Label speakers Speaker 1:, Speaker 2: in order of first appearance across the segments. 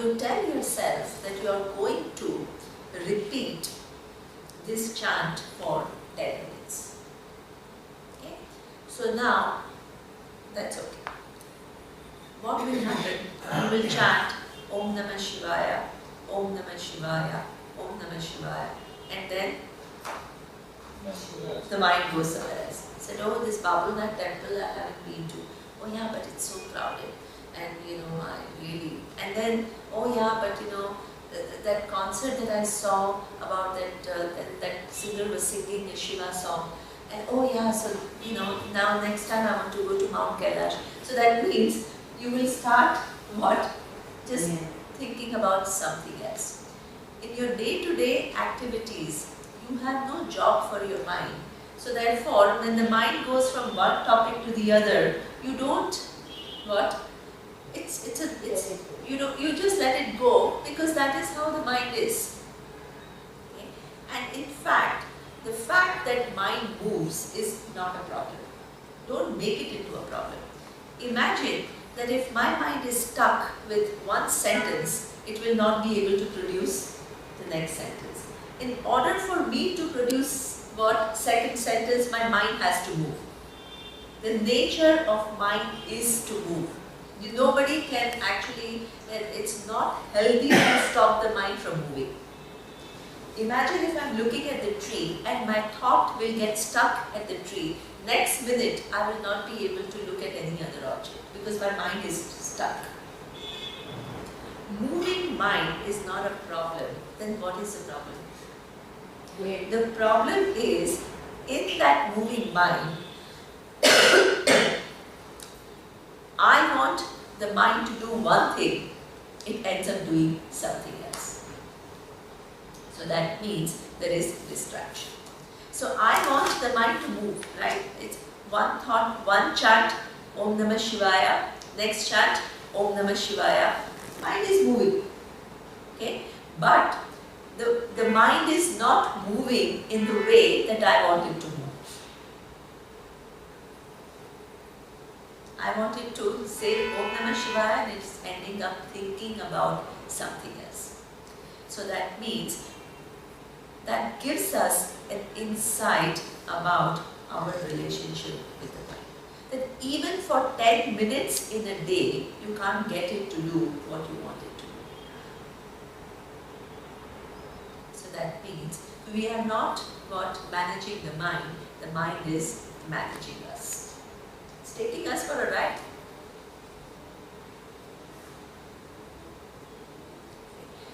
Speaker 1: you tell yourself that you are going to repeat this chant for 10 minutes. Okay? So now, that's okay. What will happen? You will chant Om Namah Shivaya, Om Namah Shivaya, Om Namah Shivaya, and then the mind goes somewhere else. Said, oh, this Babulnath temple I haven't been to. Oh yeah, but it's so crowded. And I really, and then, oh yeah, but that concert that I saw about that singer was singing a Shiva song. And oh yeah, so now next time I want to go to Mount Kailash. So that means you will start what? Just thinking about something else. In your day-to-day activities, you have no job for your mind. So therefore, when the mind goes from one topic to the other, you don't, what? You just let it go, because that is how the mind is. Okay? And in fact, the fact that mind moves is not a problem. Don't make it into a problem. Imagine that if my mind is stuck with one sentence, it will not be able to produce the next sentence. In order for me to produce what second sentence, my mind has to move. The nature of mind is to move. Nobody can actually, it's not healthy to stop the mind from moving. Imagine if I'm looking at the tree and my thought will get stuck at the tree. Next minute, I will not be able to look at any other object because my mind is stuck. Moving mind is not a problem. Then what is the problem? The problem is, in that moving mind, I want the mind to do one thing, it ends up doing something else. So that means there is distraction. So I want the mind to move, right? It's one thought, one chant, Om Namah Shivaya, next chant, Om Namah Shivaya. Mind is moving, okay? But the mind is not moving in the way that I want it to move. I want it to say Om Namah Shivaya and it's ending up thinking about something else. So that means that gives us an insight about our relationship with the mind. That even for 10 minutes in a day, you can't get it to do what you want it to do. So that means we are not managing the mind is managing us. It's taking us for a ride.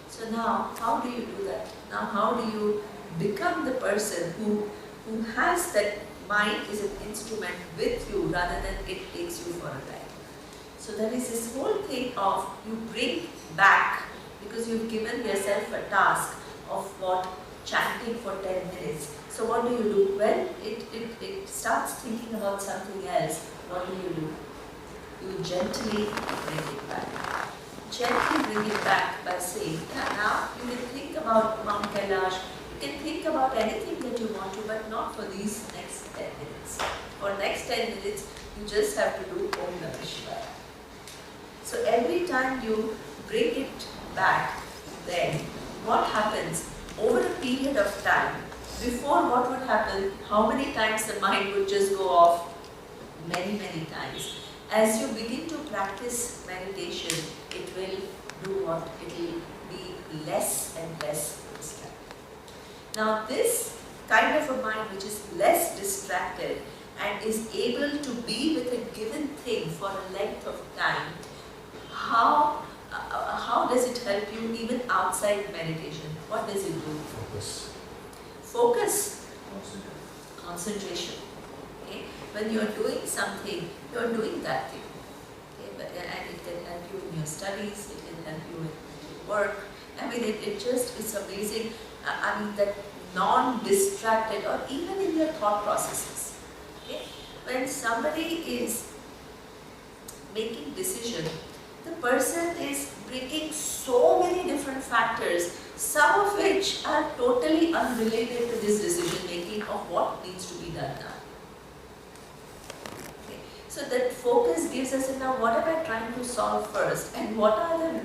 Speaker 1: So now, how do you do that? Now, how do you become the person who has that mind is an instrument with you rather than it takes you for a ride? So there is this whole thing of you bring back, because you've given yourself a task of chanting for 10 minutes. So what do you do? When it starts thinking about something else, what do? You gently bring it back. Gently bring it back by saying, now you can think about Mount Kailash, you can think about anything that you want to, but not for these next 10 minutes. For next 10 minutes, you just have to do Om Namah Shivaya. So every time you bring it back, then what happens over a period of time? Before, what would happen? How many times the mind would just go off? Many, many times. As you begin to practice meditation, it will do what? It will be less and less distracted. Now this kind of a mind which is less distracted and is able to be with a given thing for a length of time, how does it help you even outside meditation? What does it do?
Speaker 2: Focus.
Speaker 1: Focus. Concentration. Okay? When you are doing something, you are doing that thing. Okay? And it can help you in your studies, it can help you in your work. I mean, it's amazing. I mean, that non-distracted, or even in your thought processes. Okay? When somebody is making decision, the person is bringing so many different factors, some of which are totally unrelated to this decision making of what needs to be done now. Okay. So that focus gives us, now what am I trying to solve first, and what are the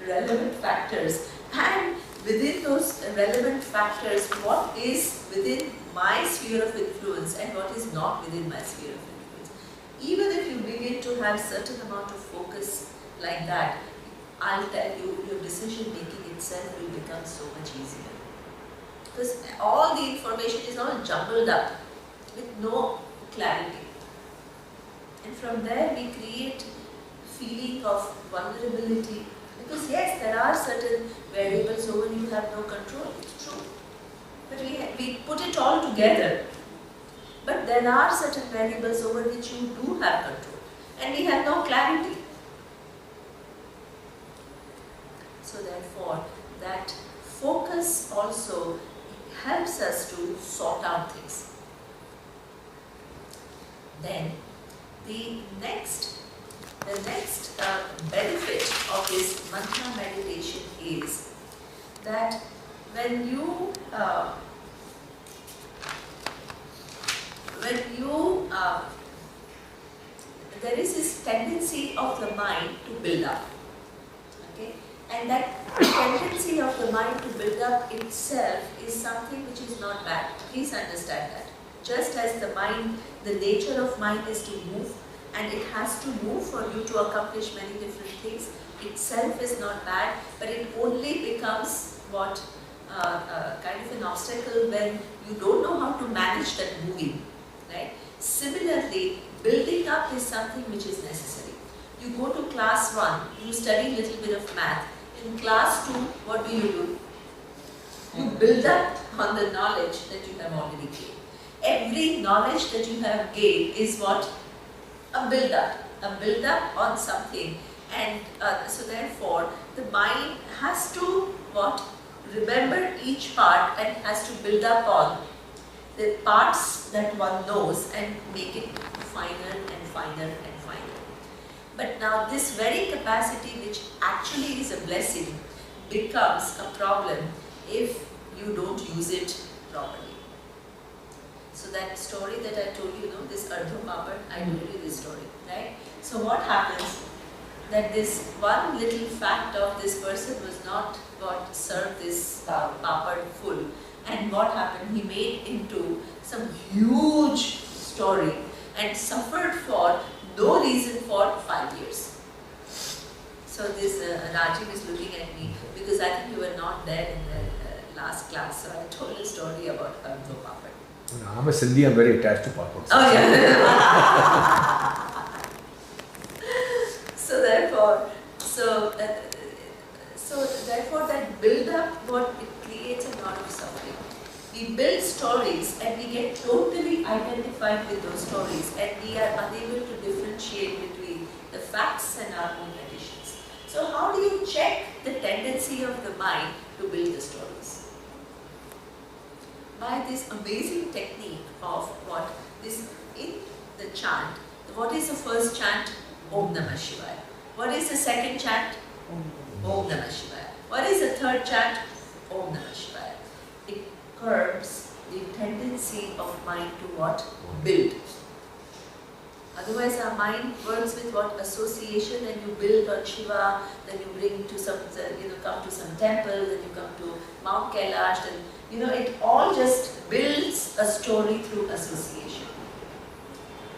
Speaker 1: relevant factors, and within those relevant factors, what is within my sphere of influence and what is not within my sphere of influence. Even if you begin to have certain amount of focus like that, I'll tell you, your decision making itself will become so much easier. Because all the information is all jumbled up with no clarity. And from there we create feeling of vulnerability. Because yes, there are certain variables over you have no control, it's true. But we put it all together. But there are certain variables over which you do have control. And we have no clarity. So therefore, that focus also helps us to sort out things. Then, the next benefit of this mantra meditation is that when you there is this tendency of the mind to build up, okay, and that tendency of the mind to build up itself is something which is not bad. Please understand that. Just as the mind, the nature of mind is to move, and it has to move for you to accomplish many different things, itself is not bad, but it only becomes what kind of an obstacle when you don't know how to manage that moving, right? Similarly, building up is something which is necessary. You go to class 1, you study a little bit of math. In class 2, what do? You build up on the knowledge that you have already gained. Every knowledge that you have gained is what? A build up on something, and so therefore the mind has to what? Remember each part and has to build up on the parts that one knows and make it finer and finer and finer. But now this very capacity, which actually is a blessing, becomes a problem if you don't use it properly. So that story that I told you, this Ardho Papad, I told you this story, right? So what happens? That this one little fact of this person was not got served this papad full. And what happened? He made into some huge story and suffered for no reason for 5 years. So this Rajiv is looking at me because I think you were not there in the last class. So I told a story about Ardho Papad.
Speaker 2: I'm a Sindhi, I'm very attached to papads.
Speaker 1: Oh yeah. So therefore that build up, what it creates a lot of suffering. We build stories and we get totally identified with those stories, and we are unable to differentiate between the facts and our own additions. So how do you check the tendency of the mind to build the stories? By this amazing technique of what? This in the chant. What is the first chant? Om Namah Shivaya. What is the second chant? Om Namah Shivaya. What is the third chant? Om Namah Shivaya. It curbs the tendency of mind to what? Build. Otherwise our mind works with what? Association, and you build on Shiva, then you bring to some, come to some temple, then you come to Mount Kailash, and it all just builds a story through association.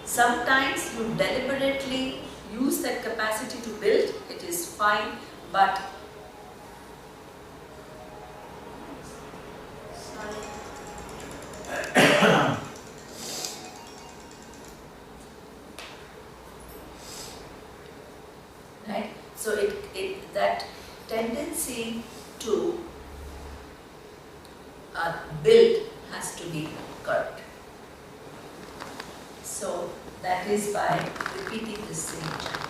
Speaker 1: Sometimes you deliberately use that capacity to build, it is fine, but right? So that tendency to build has to be curbed. So that is by repeating the same chant.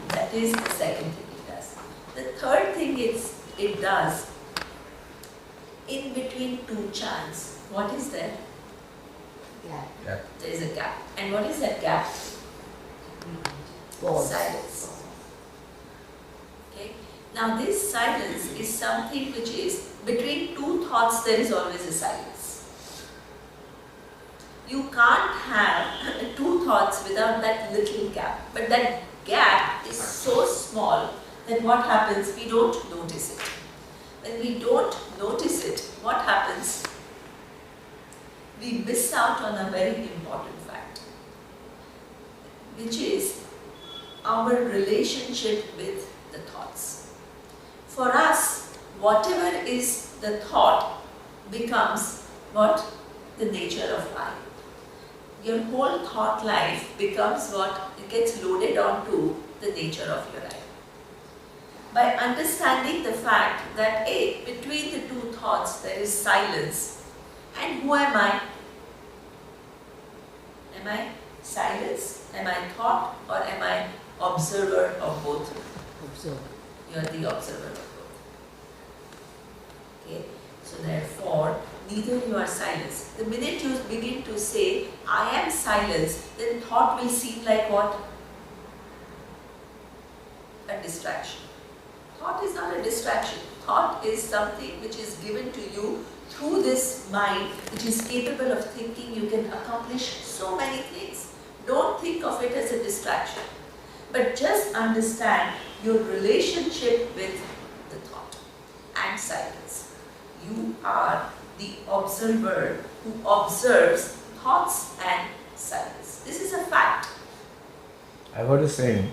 Speaker 1: That is the second thing it does. The third thing it does, in between two chants, what is there?
Speaker 2: Gap.
Speaker 1: There is a gap. And what is that gap? Silence. Okay. Now this silence is something which is between two thoughts. There is always a silence. You can't have two thoughts without that little gap. But that gap is so small that what happens, we don't notice it. When we don't notice it, what happens? We miss out on a very important fact, which is our relationship with the thoughts. For us, whatever is the thought becomes what? The nature of life. Your whole thought life becomes what? It gets loaded onto the nature of your life. By understanding the fact that between the two thoughts there is silence, and who am I? Am I silence? Am I thought? Or am I observer of both?
Speaker 2: Observe.
Speaker 1: You are the observer of both. Okay? So therefore, neither you are silence. The minute you begin to say, I am silence, then thought will seem like what? A distraction. Thought is not a distraction. Thought is something which is given to you through this mind, which is capable of thinking. You can accomplish so many things. Don't think of it as a distraction, but just understand your relationship with the thought and silence. You are the observer who observes thoughts and silence. This is a fact.
Speaker 2: I've heard a saying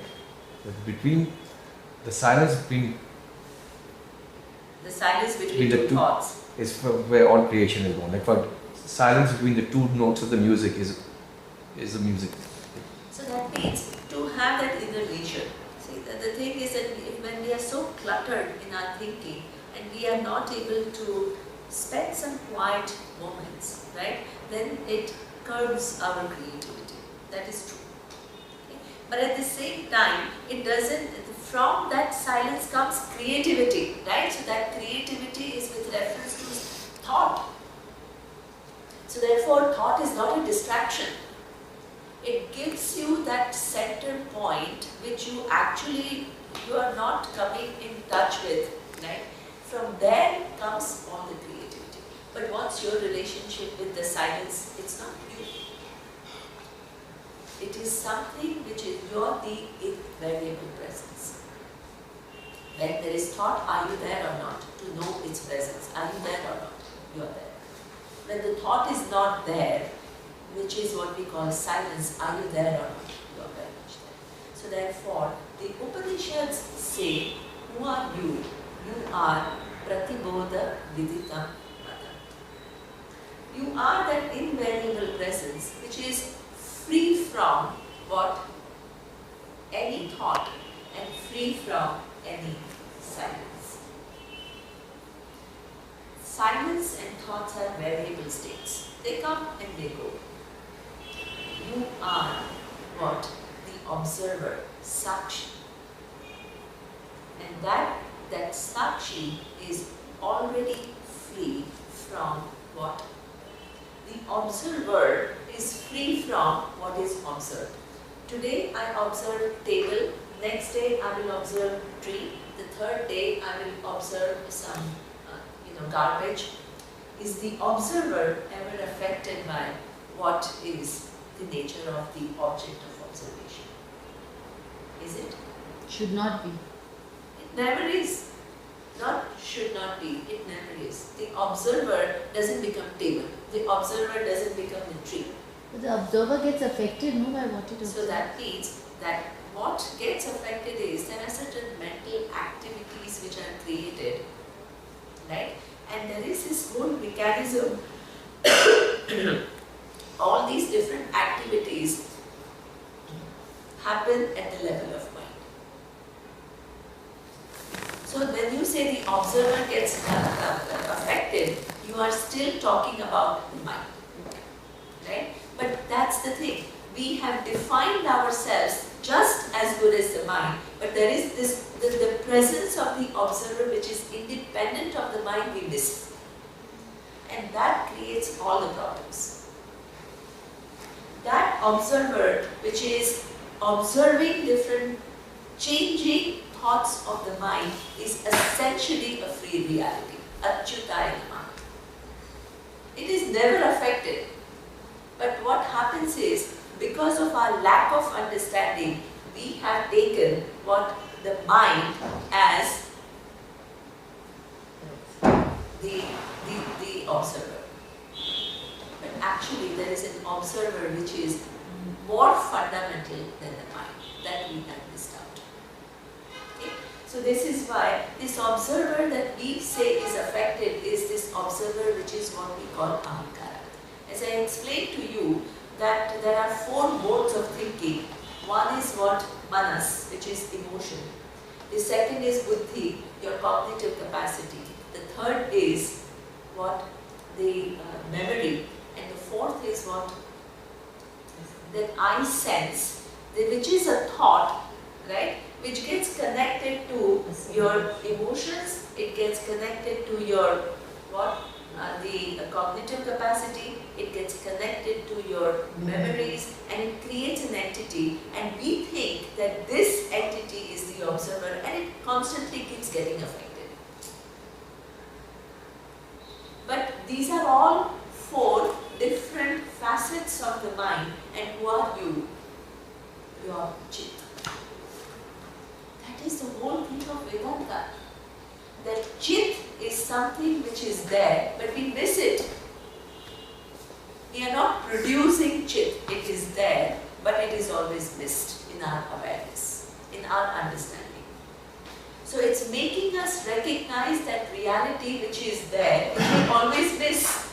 Speaker 2: that between the silence between
Speaker 1: The silence between
Speaker 2: Between the
Speaker 1: two
Speaker 2: two.
Speaker 1: thoughts.
Speaker 2: is where all creation is born. Like for silence between the two notes of the music is the music.
Speaker 1: So that means to have that inner vision. See, the thing is that when we are so cluttered in our thinking and we are not able to spend some quiet moments, right, then it curbs our creativity. That is true. Okay? But at the same time, it doesn't, from that silence comes creativity, right? So that creativity is with reference to thought. So therefore, thought is not a distraction. It gives you that center point which you are not coming in touch with, right? From there comes all the creativity. But what's your relationship with the silence? It's not you. It is something which is the invariable presence. When there is thought, are you there or not? To know its presence. Are you there or not? You are there. When the thought is not there, which is what we call silence, are you there or not? You are very much there. So therefore, the Upanishads say, who are you? You are Pratibodha Viditam Mata. You are that invariable presence which is free from what? Any thought and free from any silence. Silence and thoughts are variable states. They come and they go. You are what? The observer, Sakshi. And that Sakshi is already free from what? The observer is free from what is observed. Today I observe table, next day I will observe tree, the third day I will observe some garbage. Is the observer ever affected by what is the nature of the object of observation? Is it?
Speaker 3: Should not be.
Speaker 1: It never is. Not should not be, it never is. The observer doesn't become table. The observer doesn't become the tree.
Speaker 3: But the observer gets affected, no, by what it observes.
Speaker 1: So that means that what gets affected is there are certain mental activities which are created, right? And there is this whole mechanism, all these different activities happen at the level of mind. So when you say the observer gets affected, you are still talking about the mind, right? But that's the thing. We have defined ourselves just as good as the mind, but there is the presence of the observer which is independent of the mind we miss. And that creates all the problems. That observer which is observing different changing thoughts of the mind is essentially a free reality. Achyutaya Namaha. It is never affected. But what happens is, because of our lack of understanding, we have taken what the mind as the observer. But actually there is an observer which is more fundamental than the mind, that we have missed out. Okay? So this is why this observer that we say is affected is this observer which is what we call ahankara. As I explained to you that there are 4 modes of thinking. One is what manas, which is emotion. The second is buddhi, your cognitive capacity. The third is what? The memory. And the fourth is what? That I sense, which is a thought, right? Which gets connected to your emotions, it gets connected to your what? The cognitive capacity, it gets connected to your memories, and it creates an entity, and we think that this entity is the observer, and it constantly keeps getting affected. But these are all 4 different facets of the mind, and who are you? Your chit. That is the whole thing of Vedanta. That chit is something which is there, but we miss it. We are not producing chit, it is there, but it is always missed in our awareness, in our understanding. So it's making us recognize that reality which is there, which we always miss.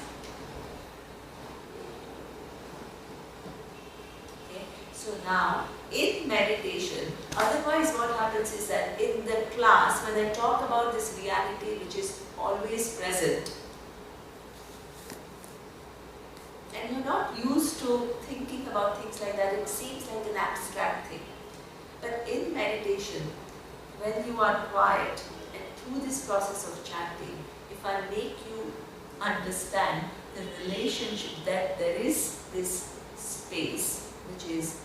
Speaker 1: Okay? So now, in meditation, otherwise what happens is that in the class, when I talk about this reality which is always present, and you're not used to thinking about things like that, it seems like an abstract thing. But in meditation, when you are quiet and through this process of chanting, if I make you understand the relationship that there is this space which is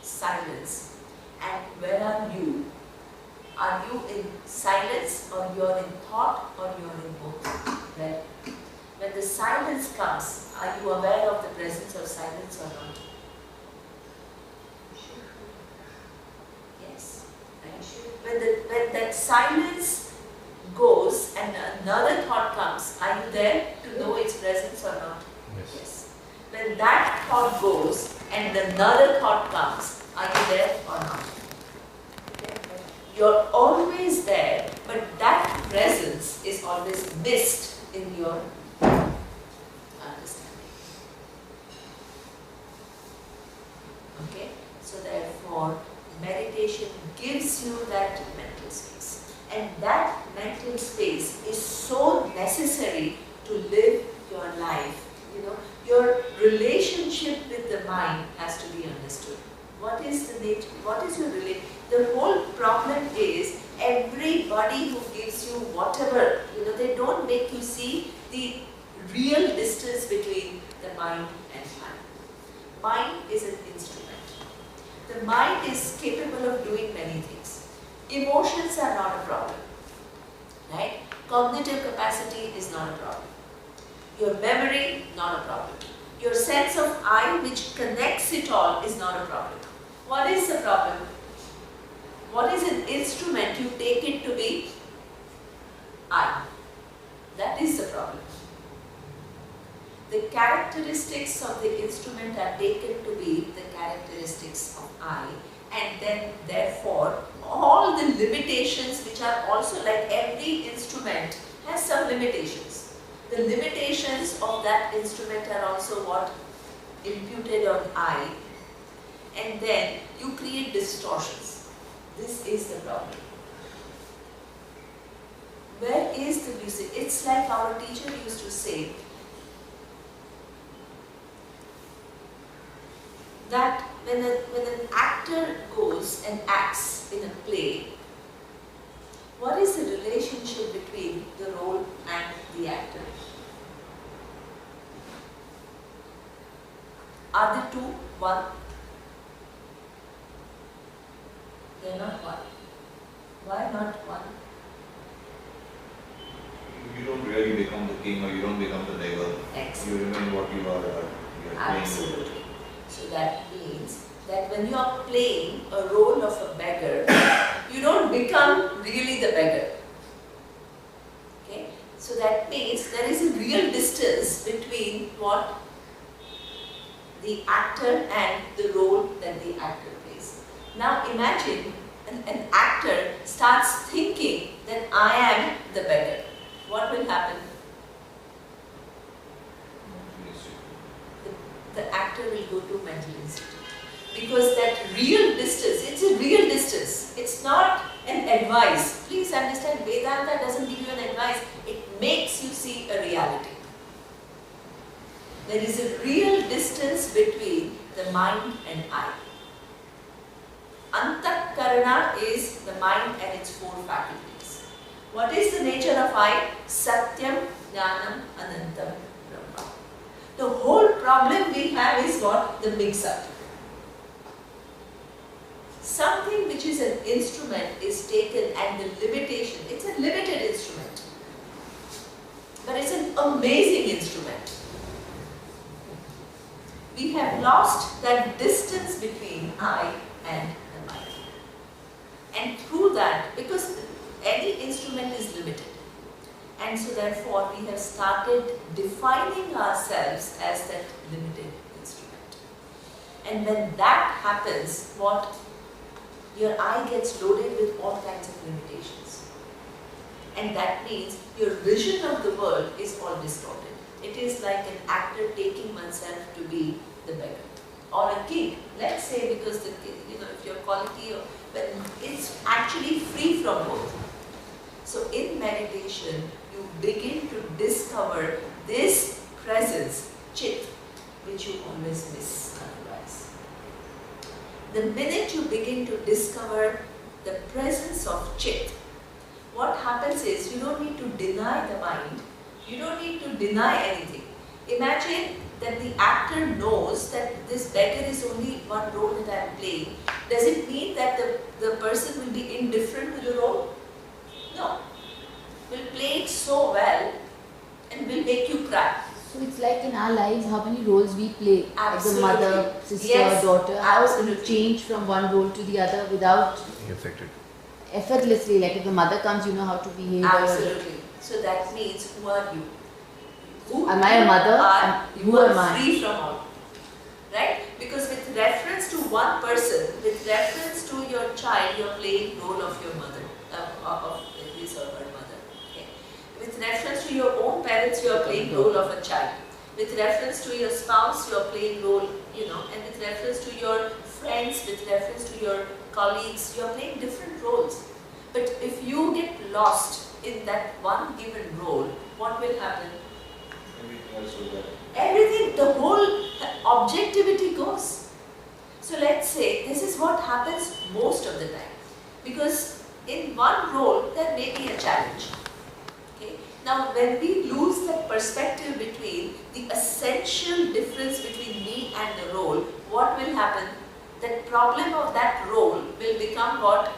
Speaker 1: silence, and where are you? Are you in silence, or you're in thought, or you're in both? Where? When the silence comes, are you aware of the presence of silence or not? Yes. Right? When that silence goes and another thought comes, are you there to know its presence or not? Yes. When that thought goes and another thought comes, are you there or not? You're always there, but that presence is always missed in your understanding. Okay? So therefore, meditation gives you that mental space. And that mental space is so necessary to live your life. You know, your relationship with the mind has to be understood. What is the nature? What is your relationship? The whole problem is everybody who gives you whatever, you know, they don't make you see the real distance between the mind and mind. Mind is an instrument. The mind is capable of doing many things. Emotions are not a problem, right? Cognitive capacity is not a problem. Your memory, not a problem. Your sense of I, which connects it all, is not a problem. What is the problem? What is an instrument you take it to be? I. That is the problem. The characteristics of the instrument are taken to be the characteristics of I, and then therefore all the limitations which are also, like every instrument has some limitations. The limitations of that instrument are also what? Imputed on I, and then you create distortions. This is the problem. Where is the music? It's like our teacher used to say that when an actor goes and acts in a play, what is the relationship between the role and the actor? Are the two one? They are not one. Why not one?
Speaker 4: You don't really become the king, or you don't become the devil.
Speaker 1: Excellent.
Speaker 4: You remain what you are. You are playing.
Speaker 1: Absolutely. So that means that when you are playing a role of a beggar, you don't become really the beggar. Okay? So that means there is a real distance between what the actor and the role that the actor plays. Now imagine an actor starts thinking that I am the beggar. What will happen? The actor will go to mental institute. Because that real distance, it's a real distance. It's not an advice. Please understand, Vedanta doesn't give you an advice. It makes you see a reality. There is a real distance between the mind and I. Antakarana is the mind and its four faculties. What is the nature of I? Satyam, Jnanam, Anantam, Brahma. The whole problem we have is what? The mix-up. Something which is an instrument is taken and the limitation, it's a limited instrument. But it's an amazing instrument. We have lost that distance between I and the mind. And through that, because any instrument is limited, and so therefore we have started defining ourselves as that limited instrument. And when that happens, what? Your eye gets loaded with all kinds of limitations. And that means your vision of the world is all distorted. It is like an actor taking oneself to be the beggar. Or a king. Let's say because the if your quality of, but it's actually free from both. So in meditation, you begin to discover this presence, chit, which you always miss otherwise. The minute you begin to discover the presence of chit, what happens is you don't need to deny the mind, you don't need to deny anything. Imagine that the actor knows that this beggar is only one role that I am playing. Does it mean that the person will be indifferent to the role? No. Will play it so well and will make you cry.
Speaker 3: So it's like in our lives, how many roles we play,
Speaker 1: Absolutely.
Speaker 3: like the mother, sister,
Speaker 1: Yes,
Speaker 3: daughter, how
Speaker 1: absolutely.
Speaker 3: we change from one role to the other without
Speaker 2: Being affected.
Speaker 3: effortlessly. Like if the mother comes, you know how to behave.
Speaker 1: Absolutely. So that means who are you? Who
Speaker 3: Am I a mother?
Speaker 1: Are,
Speaker 3: Who
Speaker 1: you are
Speaker 3: am I?
Speaker 1: free from all. Right? Because with reference to one person, with reference to your child, you are playing role of your mother, of his or her mother. Okay? With reference to your own parents, you are playing role of a child. With reference to your spouse, you are playing role, and with reference to your friends, with reference to your colleagues, you are playing different roles. But if you get lost in that one given role, what will happen?
Speaker 4: Everything else will go.
Speaker 1: Everything, the whole objectivity goes. So let's say this is what happens most of the time. Because in one role, there may be a challenge. Okay? Now, when we lose that perspective between the essential difference between me and the role, what will happen? That problem of that role will become what?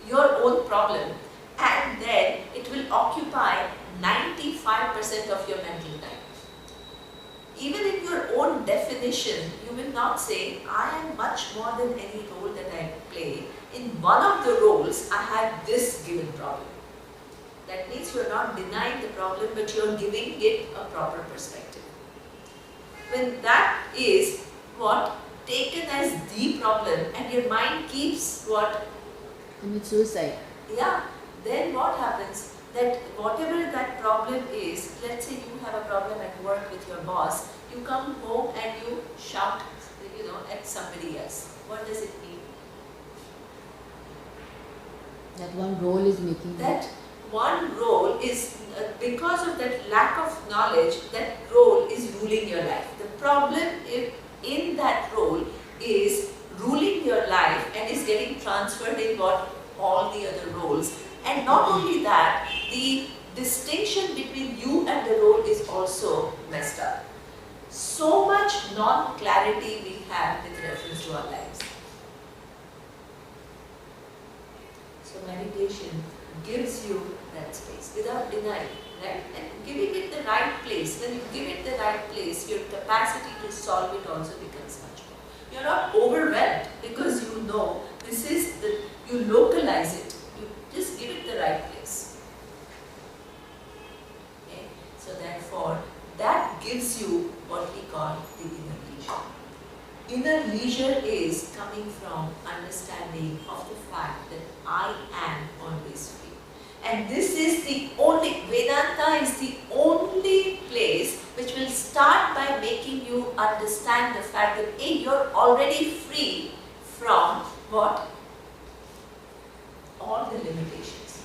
Speaker 1: Your own problem. And then it will occupy 95% of your mental time. Even in your own definition, you will not say, I am much more than any role that I play. In one of the roles, I have this given problem. That means you are not denying the problem, but you are giving it a proper perspective. When that is what taken as the problem, and your mind keeps what?
Speaker 3: Commit suicide.
Speaker 1: Yeah, then what happens? That whatever that problem is, let's say you have a problem at work with your boss, you come home and you shout, at somebody else. What does it mean?
Speaker 3: That one role is making
Speaker 1: That one role is, because of that lack of knowledge, that role is ruling your life. The problem in that role is ruling your life and is getting transferred in what all the other roles. And not only that, the distinction between you and the role is also messed up. So much non-clarity we have with reference to our lives. So meditation gives you that space without denying, right? And giving it the right place. When you give it the right place, your capacity to solve it also becomes much more. You're not overwhelmed because you know this is the, you localize it, you just give it the right place. Okay? So therefore, that gives you what we call the inner leisure. Inner leisure is coming from understanding of the fact that I am always free. And this is the only, Vedanta is the only place which will start by making you understand the fact that hey, you're already free from what? All the limitations.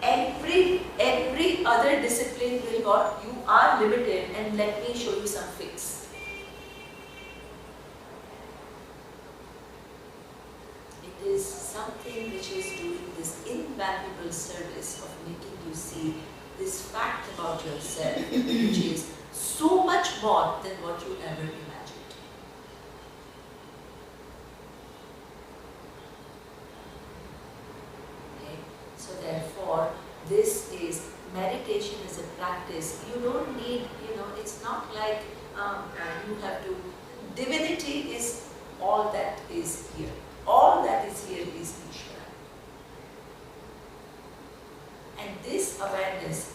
Speaker 1: Every other discipline will what? You are limited, and let me show you some fix. It is something which is doing this invaluable service of making you see this fact about yourself, which is so much more than what you ever imagined. Okay? So therefore, this is meditation is a practice. You don't need, it's not like you have to, divinity is all that is here. All that is here is Ishvara. And this awareness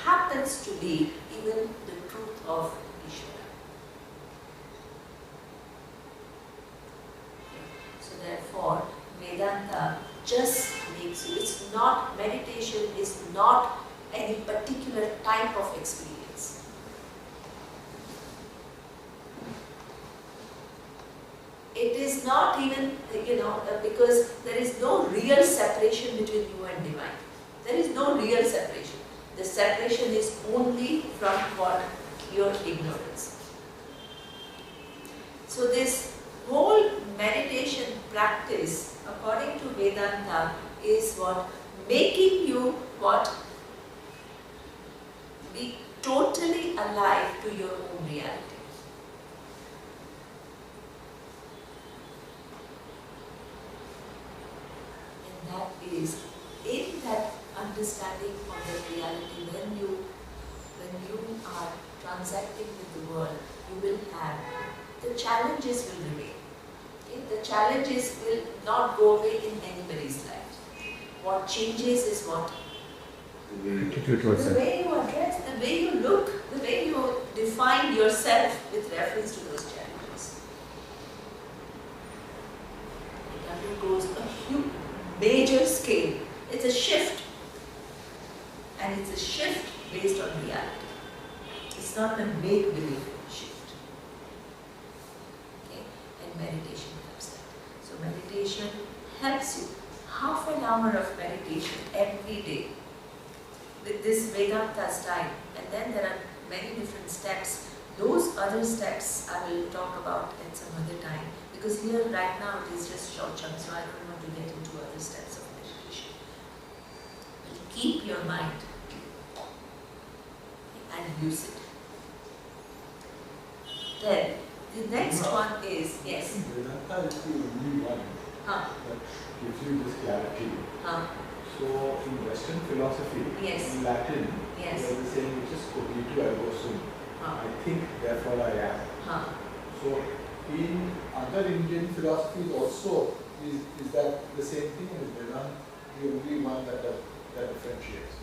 Speaker 1: happens to be even the truth of Ishvara. Okay. So therefore, Vedanta just makes you, it's not, meditation is not any particular type of experience. It is not even, because there is no real separation between you and divine. There is no real separation. The separation is only from what? Your ignorance. So this whole meditation practice, according to Vedanta, is what? Making you what? Be totally alive to your own reality. And that is, in that understanding of the reality, when you are transacting with the world, you will have, the challenges will remain. Okay? The challenges will not go away in anybody's life. What changes is what?
Speaker 2: Attitude towards
Speaker 1: The
Speaker 2: self.
Speaker 1: way you address, the way you look, the way you define yourself with reference to those challenges. It undergoes a huge, major scale. It's a shift. And it's a shift based on reality. It's not a make-believe shift. Okay? And meditation helps that. So meditation helps you. Half an hour of meditation every day with this Vedanta style, and then there are many different steps. Those other steps I will talk about at some other time, because here right now it is just short chunk, so I don't want to get into other steps of meditation. But keep your mind and lucid. Then the next one is, yes.
Speaker 4: Vedanta is the only one
Speaker 1: Huh.
Speaker 4: that gives you this clarity.
Speaker 1: Huh.
Speaker 4: So in Western philosophy,
Speaker 1: Yes.
Speaker 4: in Latin,
Speaker 1: Yes.
Speaker 4: there is a saying which is cogito ergo sum.
Speaker 1: Huh.
Speaker 4: I think, therefore I am.
Speaker 1: Huh.
Speaker 4: So in other Indian philosophies also, is that the same thing? Is Vedanta the only one that differentiates?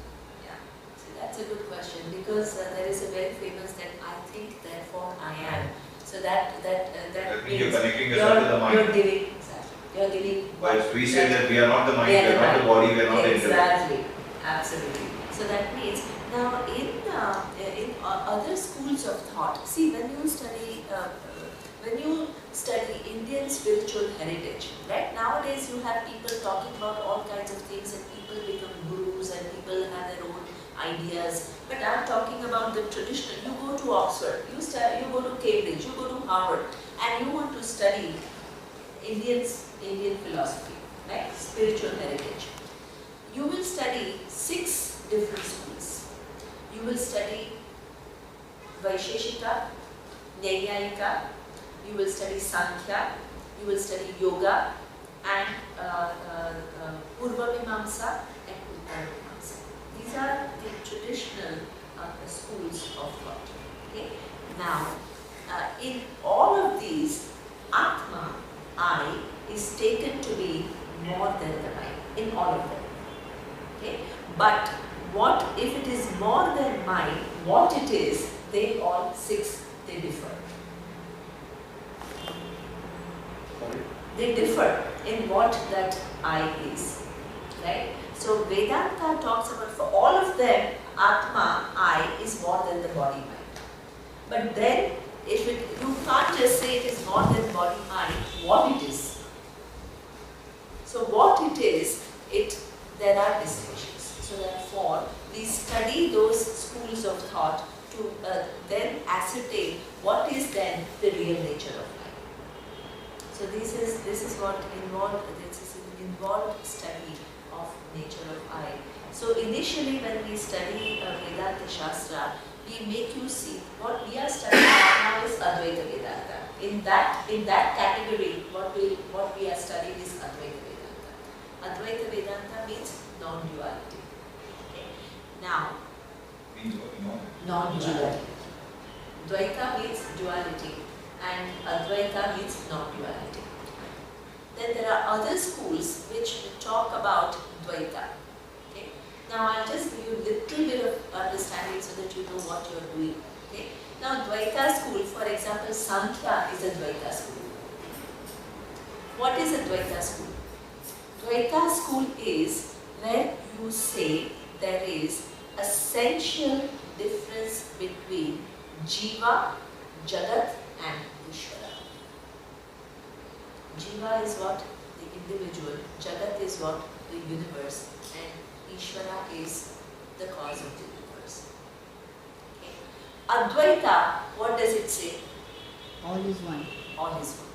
Speaker 1: Yeah, so that's a good question, because there is a very famous that I think, therefore I am. So that
Speaker 5: That means
Speaker 1: means
Speaker 5: you're connecting yourself to the mind.
Speaker 1: You're giving, exactly. You're giving.
Speaker 5: Whilst we say that we are not the mind,
Speaker 1: We
Speaker 5: we are not the body, we are not the intellect.
Speaker 1: Exactly, absolutely. So that means now in other schools of thought, see when you study Indian spiritual heritage, right? Nowadays you have people talking about all kinds of things, and people become gurus and people have their own ideas. But I'm talking about the traditional. You go to Oxford, you go to Cambridge, you go to Harvard, and you want to study Indian philosophy, right? Spiritual heritage. You will study 6 different schools. You will study Vaisheshika, Nyayayika, you will study Sankhya, you will study Yoga, and Purva Mimamsa and Uttara Mimamsa. These are the traditional schools of thought. Okay? Now, in all of these, Atma, I, is taken to be more than the mind, in all of them. Okay? But what if it is more than mind, what it is, they all six, they differ.
Speaker 4: Sorry.
Speaker 1: They differ in what that I is. Right? So Vedanta talks about, for all of them, Atma, I, is more than the body mind. But then, if it, you can't just say it is more than body mind, what it is. So what it is, there are distinctions. So therefore, we study those schools of thought to then ascertain what is then the real nature of life. So this is what involved. This is an involved study of nature of I. So initially, when we study Vedanta Shastra, we make you see what we are studying now is Advaita Vedanta. In that category, what we are studying is Advaita Vedanta. Advaita Vedanta means non-duality. Okay. Now,
Speaker 5: Means what, you know?
Speaker 1: non-duality. Dvaita means duality and Advaita means non-duality. Then there are other schools which talk about Dvaita. Okay. Now I'll just give you a little bit of understanding so that you know what you are doing. Okay. Now Dvaita school, for example, Sankhya is a Dvaita school. What is a Dvaita school? Dvaita school is where you say there is essential difference between Jiva, Jagat and Ishvara. Jiva is what? The individual. Jagat is what? The universe. And Ishvara is the cause of the universe. Okay. Advaita, what does it say?
Speaker 3: All is one.
Speaker 1: All is one.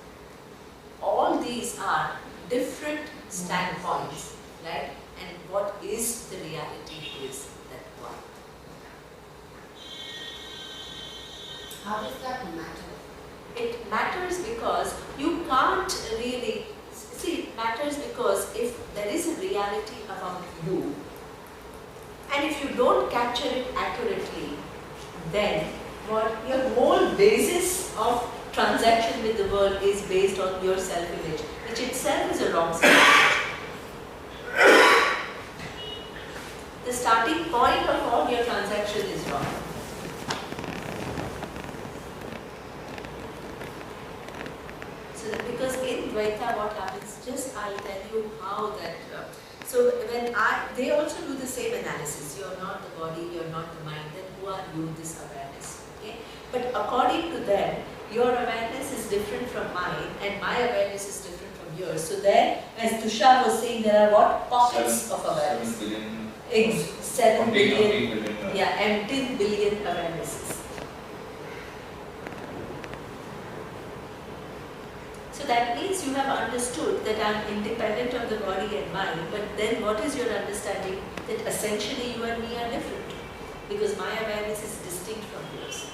Speaker 1: All these are different standpoints, right? And what is the reality is that one.
Speaker 3: How does that matter?
Speaker 1: It matters because you can't really, see, it matters because if there is a reality about you, and if you don't capture it accurately, then what your whole basis of transaction with the world is based on your self-image, which itself is a wrong self-image. The starting point of all your transaction is wrong. So that because in Dvaita what happens, just I'll tell you how that, so when they also do the same analysis, you're not the body, you're not the mind, then who are you, this awareness, okay? But according to them, your awareness is different from mine and my awareness is different from yours. So there, as Tushar was saying, there are what? Pockets of awareness.
Speaker 5: 7 billion.
Speaker 1: 7 billion.
Speaker 5: 18 billion.
Speaker 1: Yeah, and 10 billion awarenesses. So that means you have understood that I am independent of the body and mind, but then what is your understanding? That essentially you and me are different, because my awareness is distinct from yours.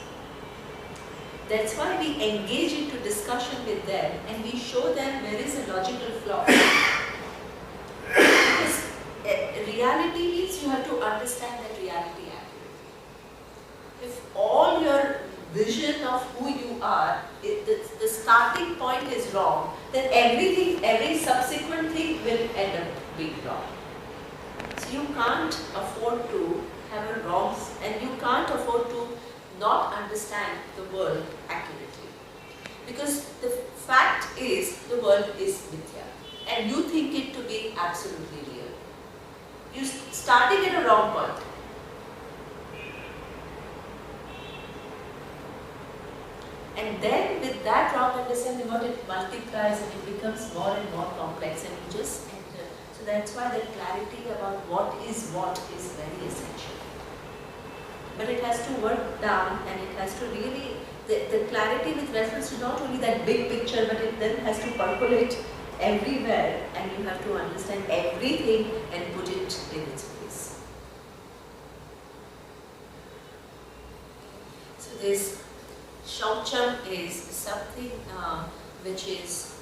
Speaker 1: That's why we engage into discussion with them and we show them where is a logical flaw. Because reality means you have to understand that reality accurately. If all your vision of who you are, the starting point is wrong, then everything, every subsequent thing will end up being wrong. So you can't afford to have a wrong, and you can't afford to not understand the world accurately. Because the fact is, the world is mithya, and you think it to be absolutely real. You're starting at a wrong point. And then with that wrong understanding, what it multiplies and it becomes more and more complex, and you just enter. So that's why the clarity about what is very essential. But it has to work down, and it has to really, the clarity with reference to not only that big picture, but it then has to percolate everywhere, and you have to understand everything and put it in its place. So this Shaucham is something which is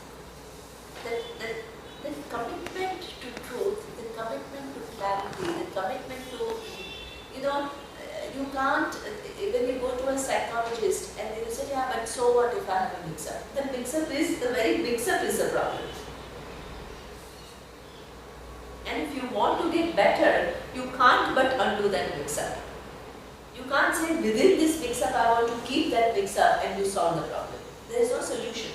Speaker 1: the commitment to truth, the commitment to clarity, the commitment to, you can't, when you go to a psychologist and they will say, yeah, but so you want to get better, you can't but undo that mix-up. You can't say within this mix-up I want to keep that mix-up and you solve the problem. There is no solution.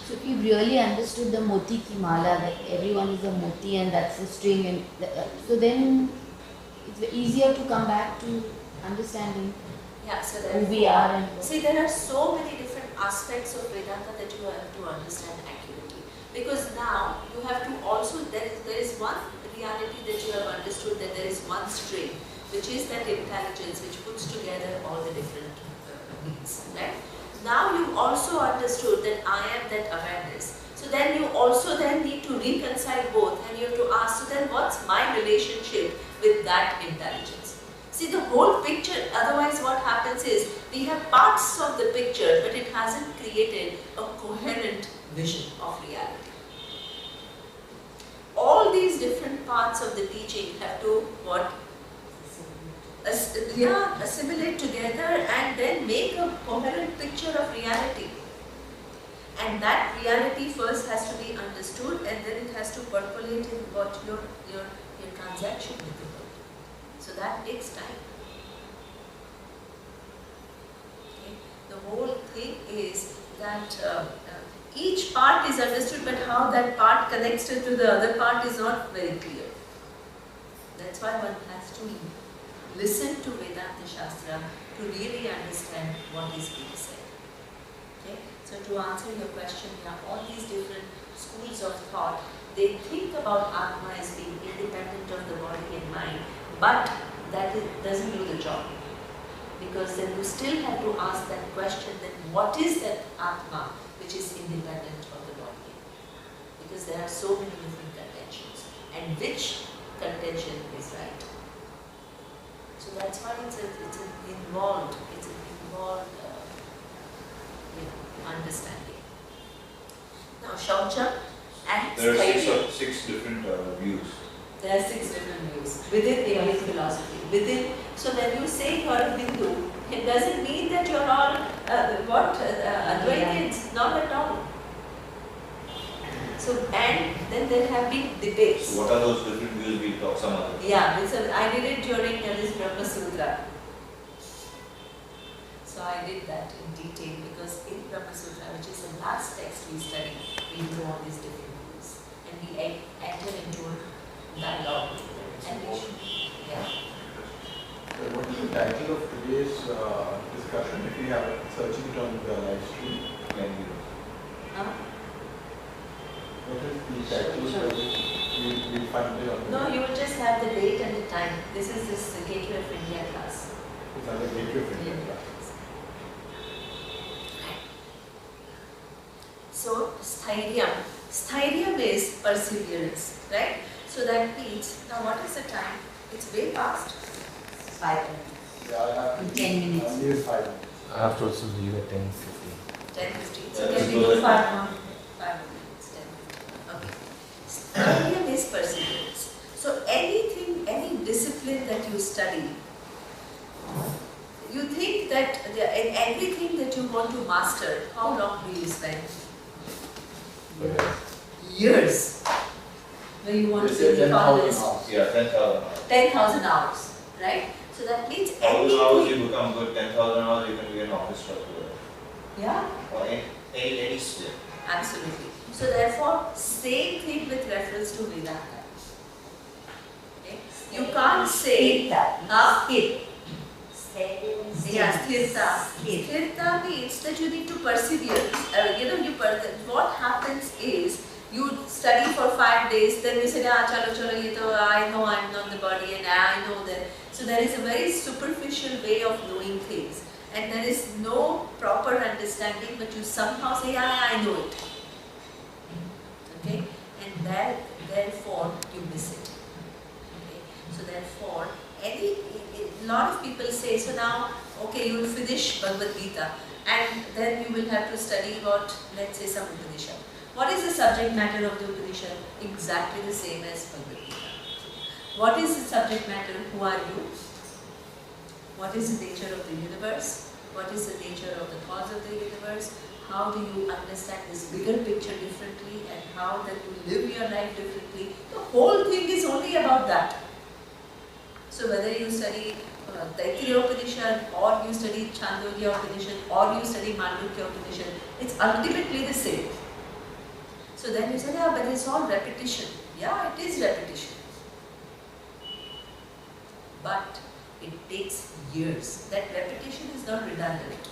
Speaker 3: So if you really understood the moti ki mala, that everyone is a moti and that's the string, and so then it's easier to come back to understanding
Speaker 1: Yeah, so
Speaker 3: who we are and what.
Speaker 1: see, there are so many different aspects of Vedanta that you have to understand accurately. Because now you have to also, there is one reality that you have understood, that there is one string, which is that intelligence which puts together all the different beats. Right? Now you also understood that I am that awareness. So then you also then need to reconcile both, and you have to ask, so then what's my relationship with that intelligence? See, the whole picture, otherwise what happens is, we have parts of the picture, but it hasn't created a coherent vision of reality. All these different parts of the teaching have to what? Assimilate together and then make a coherent picture of reality. And that reality first has to be understood, and then it has to percolate in what your transaction with the world. So that takes time. Okay? The whole thing is that each part is understood, but how that part connects to the other part is not very clear. That's why one has to listen to Vedanta Shastra to really understand what is being said. Okay? So to answer your question, yeah, all these different schools of thought, they think about Atma as being independent of the body and mind, but that doesn't do the job. Because then you still have to ask that question, then what is that Atma which is independent of the body? Because there are so many different contentions, and which contention is right? So that's why it's an involved understanding. Now Shaucha and
Speaker 5: There are
Speaker 1: Sthairya.
Speaker 5: six different views.
Speaker 1: There are 6 different views within Indian philosophy. So when you say you are a Hindu, it doesn't mean that you are all Advaitins, not at all. So, and then there have been debates.
Speaker 5: So what are those different views? We'll talk some other.
Speaker 1: Yeah, I did it during this Brahma Sutra. So I did that in detail because in Brahma Sutra, which is the last text we study, we do all these different views. And we enter into a dialogue with them. And we should, yeah.
Speaker 4: What is the title of today's discussion? If we have searching it on the live stream,
Speaker 1: Huh?
Speaker 4: what is the title? We'll find it on the.
Speaker 1: No, you will just have the date and the time. This is the Gateway of India class.
Speaker 4: It's on the Gateway of India.
Speaker 1: So, Sthairya is perseverance, right? So that means, now what is the time? It's way past.
Speaker 3: 5
Speaker 4: Yeah, I have
Speaker 3: in 10 minutes.
Speaker 4: Only 5 minutes.
Speaker 2: Afterwards, we'll leave at 10:50.
Speaker 1: 10:15. So
Speaker 5: Yeah,
Speaker 1: can
Speaker 5: let's
Speaker 1: we
Speaker 5: go
Speaker 1: do
Speaker 5: ahead.
Speaker 1: 5 minutes, 10:15. Okay. Sthairya is perseverance. So anything, any discipline that you study, you think that in everything that you want to master, how long do you spend? Years. Where you want
Speaker 4: They
Speaker 1: to
Speaker 4: say
Speaker 1: be
Speaker 4: 10,000
Speaker 1: economist.
Speaker 4: hours.
Speaker 5: Yeah, 10,000 hours.
Speaker 1: 10,000 hours, right? So that means
Speaker 5: 1,000 hours
Speaker 1: anything.
Speaker 5: you become good. 10,000 hours you can be an office structure
Speaker 1: Yeah,
Speaker 5: or any skill.
Speaker 1: absolutely. So therefore, same thing with reference to Vedanta. Okay? You can't say, huh? Yeah, sthirta. Sthirta means that you need to persevere. What happens is, you study for 5 days, then you say, chalo, I know I'm not the body and I know that. So there is a very superficial way of knowing things. And there is no proper understanding, but you somehow say, I know it. Okay? And therefore, you miss it. Okay? So therefore, a lot of people say, so now, okay, you will finish Bhagavad Gita and then you will have to study about, let's say, some Upanishad. What is the subject matter of the Upanishad? Exactly the same as Bhagavad Gita. What is the subject matter? Who are you? What is the nature of the universe? What is the nature of the cause of the universe? how do you understand this bigger picture differently and how that you live your life differently. The whole thing is only about that. So whether you study Taittiriya Upanishad or you study Chandogya Upanishad or you study Mandukya Upanishad, it's ultimately the same. So then you say, yeah, but it's all repetition. Yeah, it is repetition. But it takes years. That repetition is not redundant.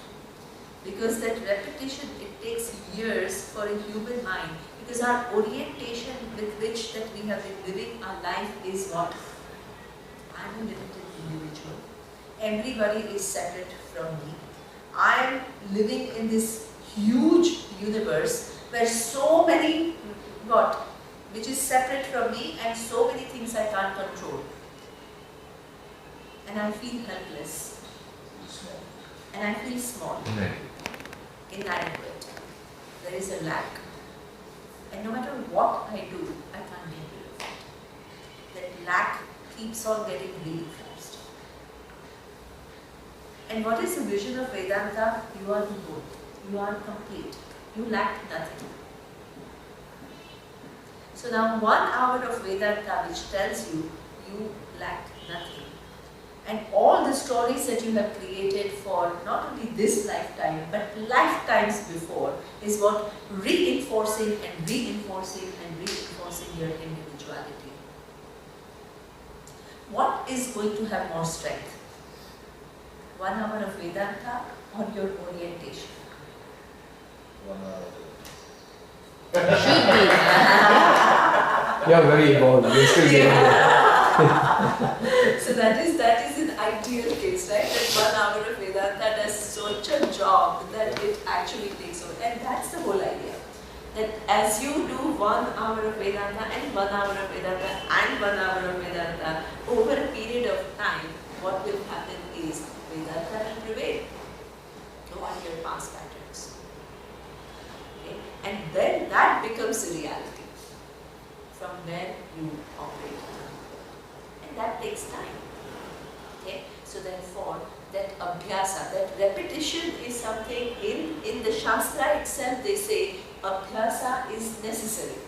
Speaker 1: Because that repetition, it takes years for a human mind. Because our orientation with which that we have been living our life is what? I'm a limited individual. Everybody is separate from me. I am living in this huge universe where so many, which is separate from me and so many things I can't control. And I feel helpless. And I feel small. Inadequate. There is a lack. And no matter what I do, I can't get rid of it. That lack keeps on getting reinforced. And what is the vision of Vedanta? You are the whole. You are complete. You lack nothing. So now 1 hour of Vedanta which tells you, you lack nothing. And all the stories that you have created for not only this lifetime, but lifetimes before, is what reinforcing and reinforcing and reinforcing your individuality. What is going to have more strength? 1 hour of Vedanta or your orientation?
Speaker 5: 1 hour.
Speaker 3: Should be.
Speaker 2: You're very involved. You're still getting there.
Speaker 1: So that is an ideal case, right? That 1 hour of Vedanta does such a job that it actually takes over. And that's the whole idea. That as you do 1 hour of Vedanta and 1 hour of Vedanta and 1 hour of Vedanta, over a period of time, what will happen is Vedanta will prevail over your past patterns. Okay? And then that becomes a reality from where you operate. And that takes time. Okay? So therefore, that abhyasa, that repetition is something in the Shastra itself they say abhyasa is necessary.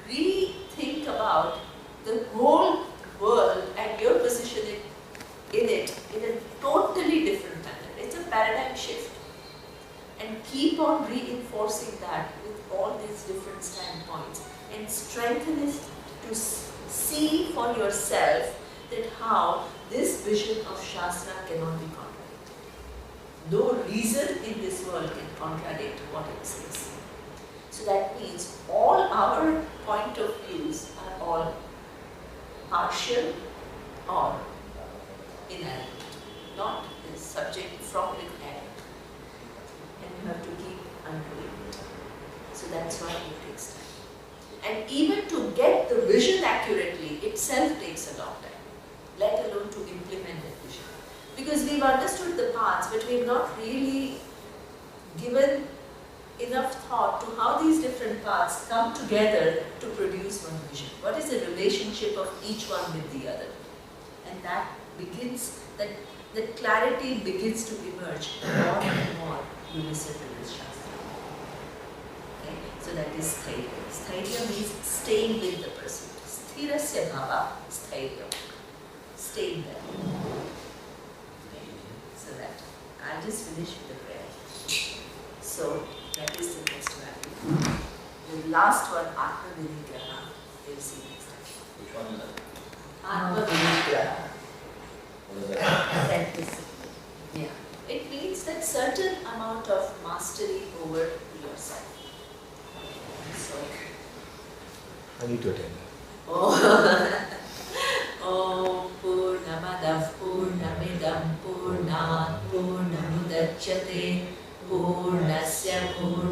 Speaker 1: Rethink about the whole world and your position in it in a totally different manner. It's a paradigm shift. And keep on reinforcing that with all these different standpoints and strengthen it to see for yourself that how this vision of Shastra cannot be contradicted. No reason in this world can contradict what it says. So that means all our point of views are all partial or inadequate, not subject from with error. And you have to keep undoing it. So that's why it takes time. And even to get the vision accurately itself takes a long time, let alone to implement that vision. Because we've understood the paths, but we've not really given enough thought to how these different paths come together to produce one vision. What is the relationship of each one with the other? And that begins, that clarity begins to emerge more and more you listen to this Shastra. Okay? So that is Sthairya. Sthairya means staying with the person. Sthirasya bhava, Sthairya. Staying there. Okay? So that, I'll just finish with the prayer. So, that is the next value. The last one, Atma Vinigraha, we'll see next time.
Speaker 5: Which one is that?
Speaker 1: Atma Vinigraha.
Speaker 5: What is that?
Speaker 1: Self-discipline. Yeah. It means that certain amount of mastery over yourself. So,
Speaker 2: I need to attend.
Speaker 1: Om Purnamadav Purnamidam Purnat Purnamudachyate Purnasya Purnamudachyate